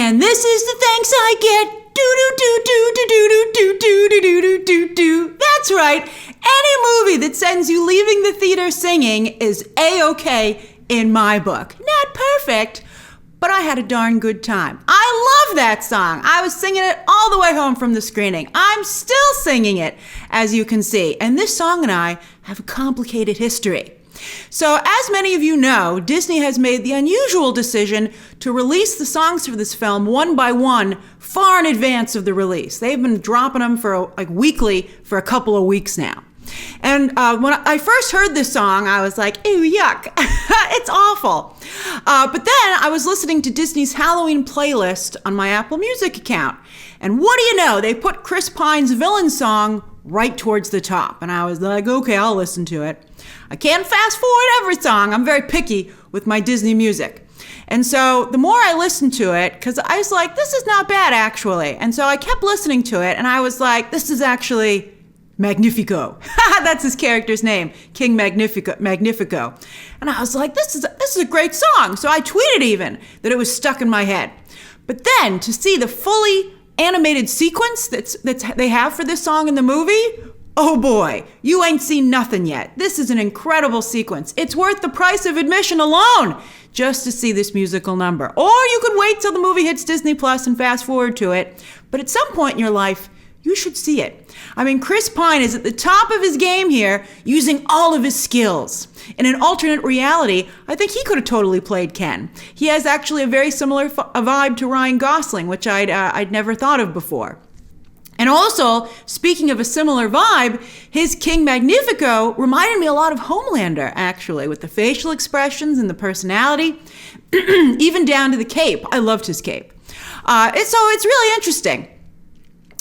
And this is the thanks I get. Do. That's right. Any movie that sends you leaving the theater singing is A-okay in my book. Not perfect, but I had a darn good time. I love that song. I was singing it all the way home from the screening. I'm still singing it, as you can see. And this song and I have a complicated history. So, as many of you know, Disney has made the unusual decision to release the songs for this film one by one far in advance of the release. They've been dropping them for weekly for a couple of weeks now. And when I first heard this song, I was like, ew, yuck. It's awful. But then I was listening to Disney's Halloween playlist on my Apple Music account. And what do you know? They put Chris Pine's Villain song right towards the top. And I was like, okay, I'll listen to it. I can't fast forward every song. I'm very picky with my Disney music. And so the more I listened to it, because I was like, this is not bad actually. And so I kept listening to it and I was like, this is actually Magnifico. That's his character's name, King Magnifico. And I was like, this is a great song. So I tweeted even that it was stuck in my head. But then to see the fully animated sequence that's they have for this song in the movie, oh boy, you ain't seen nothing yet. This is an incredible sequence. It's worth the price of admission alone just to see this musical number. Or you could wait till the movie hits Disney Plus and fast forward to it. But at some point in your life, you should see it. I mean, Chris Pine is at the top of his game here, using all of his skills. In an alternate reality, I think he could have totally played Ken. He has actually a very similar vibe to Ryan Gosling, which I'd never thought of before. And also, speaking of a similar vibe, his King Magnifico reminded me a lot of Homelander, actually, with the facial expressions and the personality, even down to the cape. I loved his cape. So it's really interesting.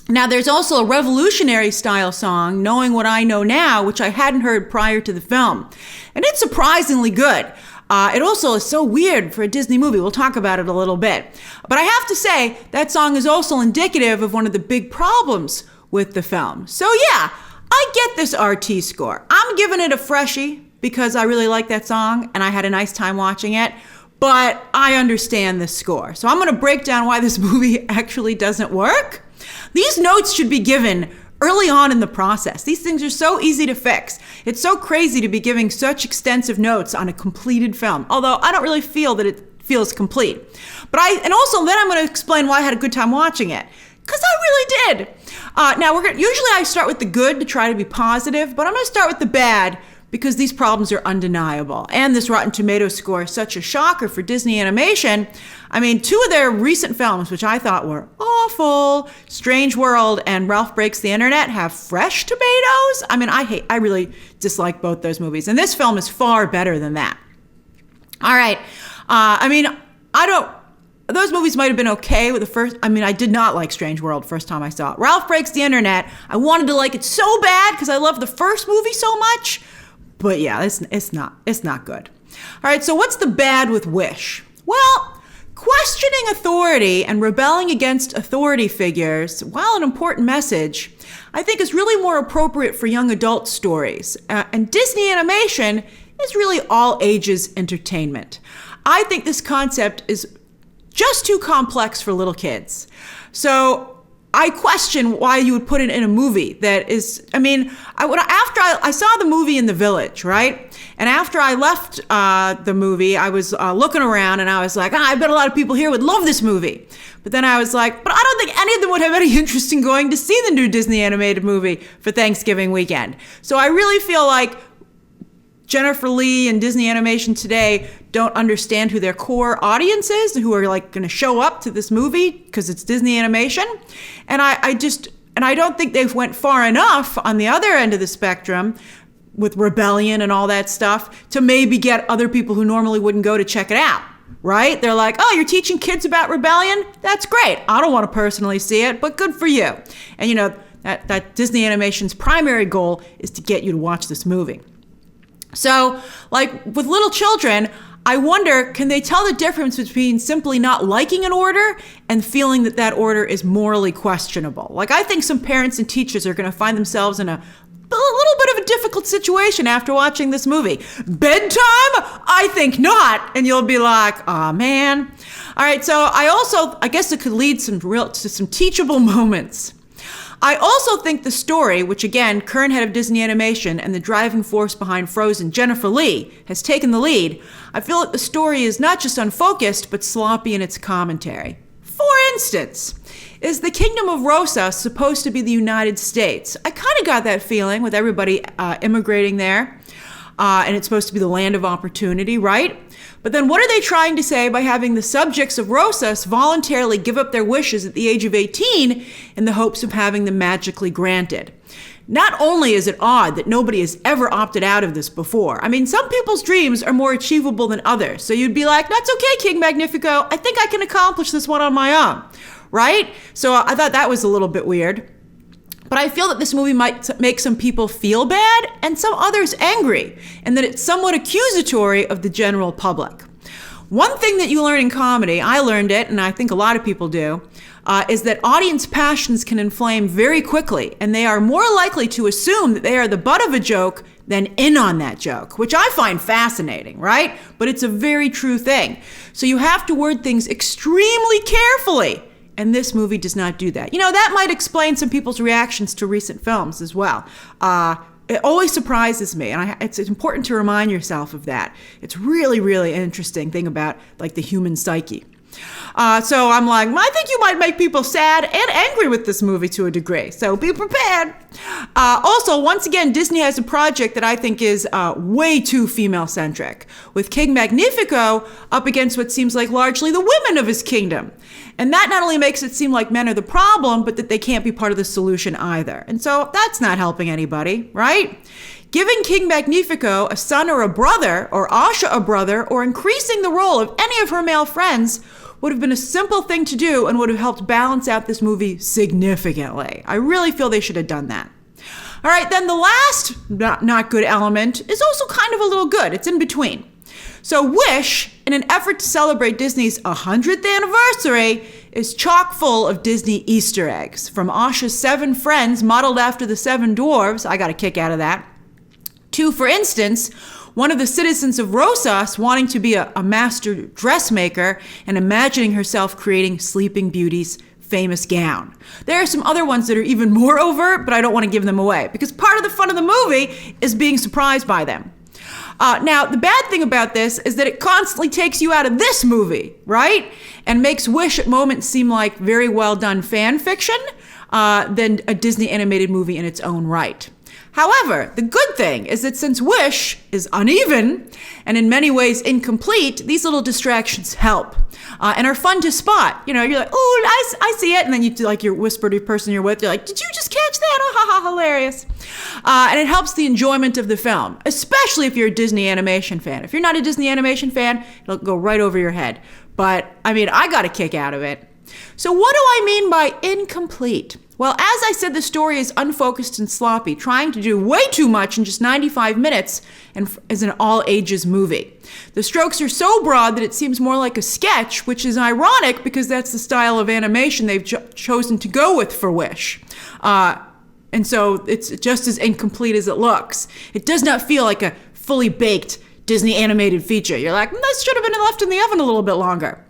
Now, there's also a revolutionary style song, Knowing What I Know Now, which I hadn't heard prior to the film. And it's surprisingly good. It also is so weird for a Disney movie. We'll talk about it a little bit. But I have to say, that song is also indicative of one of the big problems with the film. So yeah, I get this RT score. I'm giving it a freshie because I really like that song and I had a nice time watching it. But I understand this score. So I'm going to break down why this movie actually doesn't work. These notes should be given early on in the process. These things are so easy to fix. It's so crazy to be giving such extensive notes on a completed film, although I don't really feel that it feels complete. And also then I'm going to explain why I had a good time watching it, because I really did. Now usually I start with the good to try to be positive, but I'm going to start with the bad because these problems are undeniable. And this Rotten Tomatoes score is such a shocker for Disney Animation. I mean, two of their recent films, which I thought were awful, Strange World and Ralph Breaks the Internet, have fresh tomatoes. I mean, I really dislike both those movies. And this film is far better than that. All right. Those movies might have been okay with the first. I mean, I did not like Strange World first time I saw it. Ralph Breaks the Internet, I wanted to like it so bad because I love the first movie so much. But yeah, it's not good. All right, so what's the bad with Wish? Well, questioning authority and rebelling against authority figures, while an important message, I think is really more appropriate for young adult stories. And Disney Animation is really all ages entertainment. I think this concept is just too complex for little kids. So I question why you would put it in a movie that is, after I saw the movie in the Village, right? And after I left the movie, I was looking around and I was like, I bet a lot of people here would love this movie. But then I was like, but I don't think any of them would have any interest in going to see the new Disney animated movie for Thanksgiving weekend. So I really feel like Jennifer Lee and Disney Animation today don't understand who their core audience is, who are like going to show up to this movie because it's Disney Animation. And I don't think they've went far enough on the other end of the spectrum with Rebellion and all that stuff to maybe get other people who normally wouldn't go to check it out, right? They're like, oh, you're teaching kids about Rebellion? That's great. I don't want to personally see it, but good for you. And that Disney Animation's primary goal is to get you to watch this movie. So, like with little children, I wonder, can they tell the difference between simply not liking an order and feeling that that order is morally questionable? Like, I think some parents and teachers are going to find themselves in a little bit of a difficult situation after watching this movie. Bedtime? I think not. And you'll be like, aw, man. All right, so I guess it could lead to some teachable moments. I also think the story, which again, current head of Disney Animation and the driving force behind Frozen, Jennifer Lee, has taken the lead. I feel that the story is not just unfocused, but sloppy in its commentary. For instance, is the Kingdom of Rosas supposed to be the United States? I kind of got that feeling with everybody immigrating there. And it's supposed to be the land of opportunity, right? But then what are they trying to say by having the subjects of Rosas voluntarily give up their wishes at the age of 18 in the hopes of having them magically granted? Not only is it odd that nobody has ever opted out of this before, I mean, some people's dreams are more achievable than others. So you'd be like, that's okay, King Magnifico. I think I can accomplish this one on my own, right? So I thought that was a little bit weird. But I feel that this movie might make some people feel bad and some others angry, and that it's somewhat accusatory of the general public. One thing that you learn in comedy, I learned it, and I think a lot of people do, is that audience passions can inflame very quickly, and they are more likely to assume that they are the butt of a joke than in on that joke, which I find fascinating, right? But it's a very true thing. So you have to word things extremely carefully. And this movie does not do that. You know, that might explain some people's reactions to recent films as well. It always surprises me, and it's important to remind yourself of that. It's really, really an interesting thing about like the human psyche. So I'm like, I think you might make people sad and angry with this movie to a degree. So be prepared. Also, once again, Disney has a project that I think is way too female-centric, with King Magnifico up against what seems like largely the women of his kingdom. And that not only makes it seem like men are the problem, but that they can't be part of the solution either. And so that's not helping anybody, right? Giving King Magnifico a son or a brother, or Asha a brother, or increasing the role of any of her male friends would have been a simple thing to do and would have helped balance out this movie significantly. I really feel they should have done that. All right, then the last not good element is also kind of a little good. It's in between. So Wish, in an effort to celebrate Disney's 100th anniversary, is chock full of Disney Easter eggs. From Asha's 7 friends modeled after the 7 dwarves, I got a kick out of that, to, for instance, one of the citizens of Rosas wanting to be a master dressmaker and imagining herself creating Sleeping Beauty's famous gown. There are some other ones that are even more overt, but I don't want to give them away because part of the fun of the movie is being surprised by them. Now, the bad thing about this is that it constantly takes you out of this movie, right? And makes Wish at moments seem like very well done fan fiction than a Disney animated movie in its own right. However, the good thing is that since Wish is uneven and in many ways incomplete, these little distractions help and are fun to spot. You know, you're like, oh, I see it. And then you do like your whisper to the person you're with. You're like, did you just catch that? Oh, ha, ha, hilarious. And it helps the enjoyment of the film, especially if you're a Disney animation fan. If you're not a Disney animation fan, it'll go right over your head. But I mean, I got a kick out of it. So what do I mean by incomplete? Well, as I said, the story is unfocused and sloppy, trying to do way too much in just 95 minutes and is an all-ages movie. The strokes are so broad that it seems more like a sketch, which is ironic because that's the style of animation they've chosen to go with for Wish. And so it's just as incomplete as it looks. It does not feel like a fully baked Disney animated feature. You're like, this should have been left in the oven a little bit longer.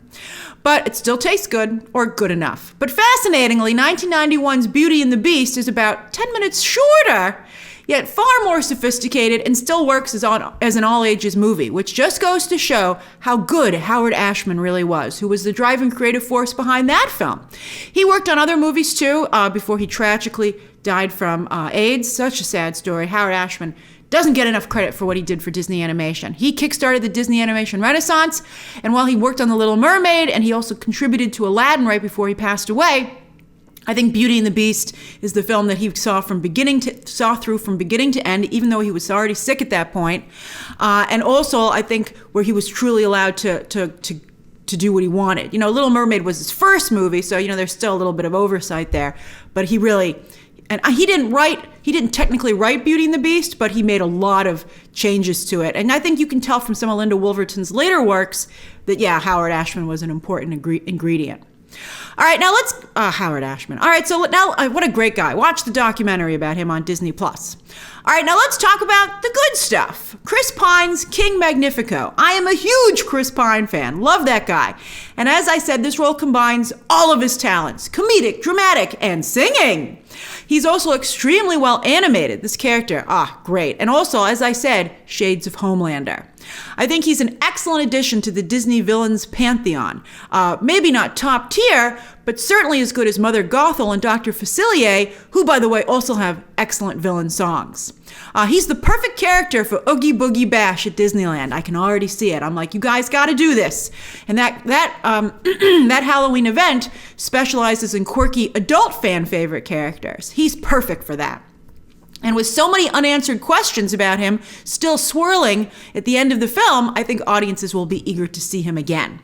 But it still tastes good, or good enough. But fascinatingly, 1991's Beauty and the Beast is about 10 minutes shorter, yet far more sophisticated and still works as an all-ages movie, which just goes to show how good Howard Ashman really was, who was the driving creative force behind that film. He worked on other movies too, before he tragically died from AIDS. Such a sad story. Howard Ashman doesn't get enough credit for what he did for Disney animation. He kickstarted the Disney animation renaissance, and while he worked on The Little Mermaid, and he also contributed to Aladdin right before he passed away, I think Beauty and the Beast is the film that he saw through from beginning to end, even though he was already sick at that point. And also, I think where he was truly allowed to do what he wanted. You know, Little Mermaid was his first movie, so you know there's still a little bit of oversight there. But he really. And he didn't technically write Beauty and the Beast, but he made a lot of changes to it. And I think you can tell from some of Linda Wolverton's later works that, yeah, Howard Ashman was an important ingredient. All right, now let's, Howard Ashman. All right, so now, what a great guy. Watch the documentary about him on Disney+. All right, now let's talk about the good stuff. Chris Pine's King Magnifico. I am a huge Chris Pine fan. Love that guy. And as I said, this role combines all of his talents: comedic, dramatic, and singing. He's also extremely well animated, this character. Great. And also, as I said, shades of Homelander. I think he's an excellent addition to the Disney villains pantheon. Maybe not top tier, but certainly as good as Mother Gothel and Dr. Facilier, who, by the way, also have excellent villain songs. He's the perfect character for Oogie Boogie Bash at Disneyland. I can already see it. I'm like, you guys got to do this. And that that Halloween event specializes in quirky adult fan favorite characters. He's perfect for that. And with so many unanswered questions about him still swirling at the end of the film, I think audiences will be eager to see him again.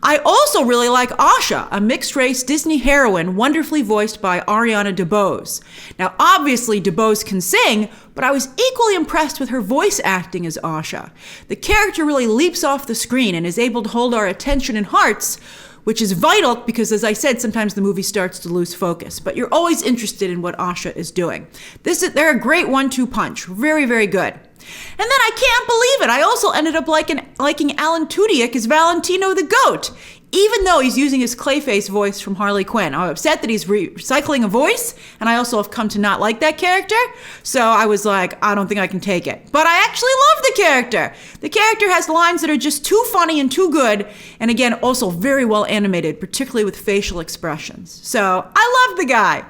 I also really like Asha, a mixed-race Disney heroine wonderfully voiced by Ariana DeBose. Now, obviously, DeBose can sing, but I was equally impressed with her voice acting as Asha. The character really leaps off the screen and is able to hold our attention and hearts, which is vital because, as I said, sometimes the movie starts to lose focus. But you're always interested in what Asha is doing. They're a great 1-2 punch. Very, very good. And then I can't believe it, I also ended up liking Alan Tudyk as Valentino the Goat, even though he's using his Clayface voice from Harley Quinn. I'm upset that he's recycling a voice, and I also have come to not like that character, so I was like, I don't think I can take it. But I actually love the character. The character has lines that are just too funny and too good, and again, also very well animated, particularly with facial expressions. So I love the guy.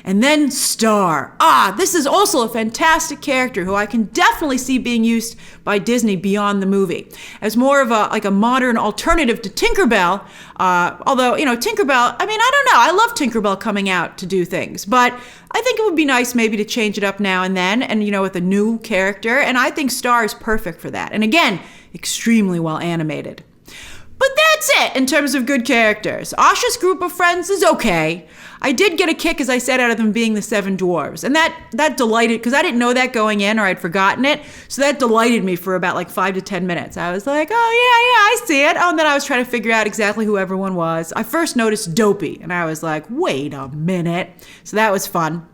And then Star. This is also a fantastic character who I can definitely see being used by Disney beyond the movie as more of a modern alternative to Tinkerbell. Although, Tinkerbell, I don't know. I love Tinkerbell coming out to do things, but I think it would be nice maybe to change it up now and then and, with a new character. And I think Star is perfect for that. And again, extremely well animated. But that's it in terms of good characters. Asha's group of friends is okay. I did get a kick, as I said, out of them being the 7 dwarves. And that delighted, because I didn't know that going in or I'd forgotten it. So that delighted me for about 5 to 10 minutes. I was like, oh, yeah, I see it. Oh, and then I was trying to figure out exactly who everyone was. I first noticed Dopey, and I was like, wait a minute. So that was fun.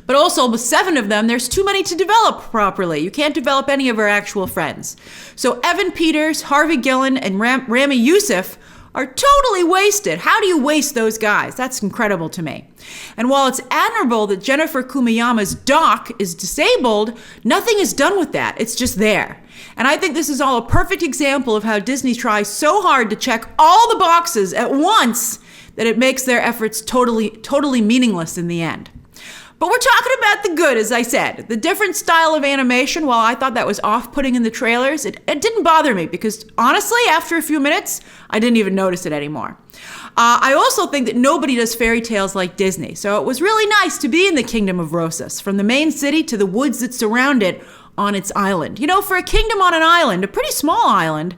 But also, with 7 of them, there's too many to develop properly. You can't develop any of our actual friends. So Evan Peters, Harvey Gillen, and Rami Youssef are totally wasted. How do you waste those guys? That's incredible to me. And while it's admirable that Jennifer Kumiyama's Doc is disabled, nothing is done with that. It's just there. And I think this is all a perfect example of how Disney tries so hard to check all the boxes at once that it makes their efforts totally meaningless in the end. But we're talking about the good, as I said. The different style of animation, while I thought that was off-putting in the trailers, it didn't bother me because, honestly, after a few minutes, I didn't even notice it anymore. I also think that nobody does fairy tales like Disney, so it was really nice to be in the Kingdom of Rosas, from the main city to the woods that surround it, on its island. For a kingdom on an island, a pretty small island,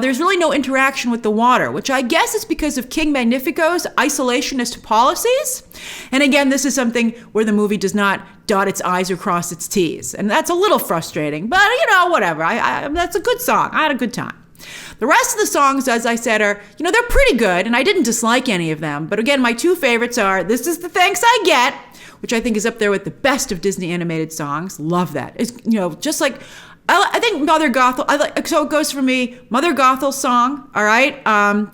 there's really no interaction with the water, which I guess is because of King Magnifico's isolationist policies. And again, this is something where the movie does not dot its I's or cross its T's. And that's a little frustrating, but whatever. That's a good song. I had a good time. The rest of the songs, as I said, are, they're pretty good, and I didn't dislike any of them. But again, my 2 favorites are This Is the Thanks I Get, which I think is up there with the best of Disney animated songs. Love that. It's, just like, I think Mother Gothel, so it goes for me, Mother Gothel's song, all right?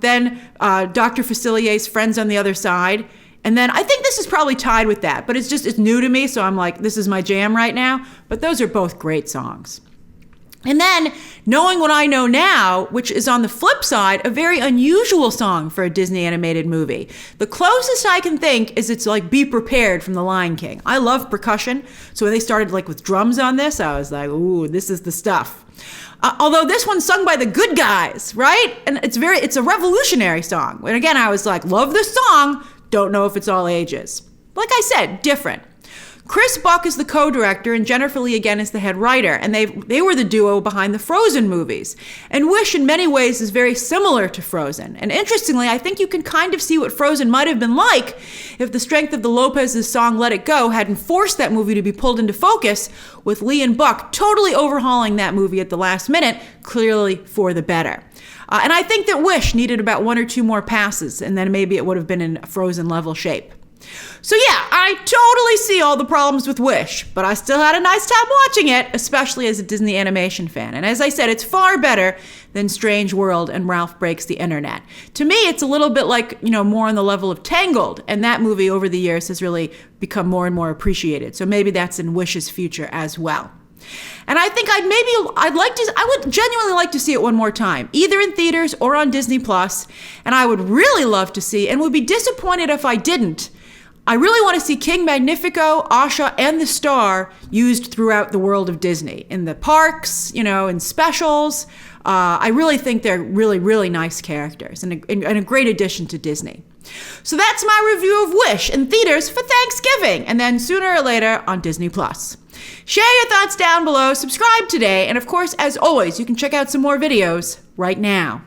Then Dr. Facilier's Friends on the Other Side. And then I think this is probably tied with that, but it's new to me, so I'm like, this is my jam right now. But those are both great songs. And then, knowing what I know now, which is on the flip side, a very unusual song for a Disney animated movie. The closest I can think is it's like Be Prepared from The Lion King. I love percussion, so when they started with drums on this, I was like, ooh, this is the stuff. Although this one's sung by the good guys, right? And it's a revolutionary song. And again, I was like, love this song, don't know if it's all ages. Like I said, different. Chris Buck is the co-director and Jennifer Lee again is the head writer, and they were the duo behind the Frozen movies. And Wish in many ways is very similar to Frozen. And interestingly, I think you can kind of see what Frozen might have been like if the strength of the Lopez's song Let It Go hadn't forced that movie to be pulled into focus, with Lee and Buck totally overhauling that movie at the last minute, clearly for the better. And I think that Wish needed about 1 or 2 more passes, and then maybe it would have been in Frozen level shape. So yeah, I totally see all the problems with Wish, but I still had a nice time watching it, especially as a Disney animation fan. And as I said, it's far better than Strange World and Ralph Breaks the Internet. To me, it's a little bit like, more on the level of Tangled, and that movie over the years has really become more and more appreciated. So maybe that's in Wish's future as well. And I think I would genuinely like to see it one more time, either in theaters or on Disney Plus. And I would really love to see, and would be disappointed if I didn't, I really want to see King Magnifico, Asha, and the Star used throughout the world of Disney. In the parks, in specials. I really think they're really, really nice characters and a great addition to Disney. So that's my review of Wish in theaters for Thanksgiving, and then sooner or later on Disney Plus. Share your thoughts down below, subscribe today, and of course, as always, you can check out some more videos right now.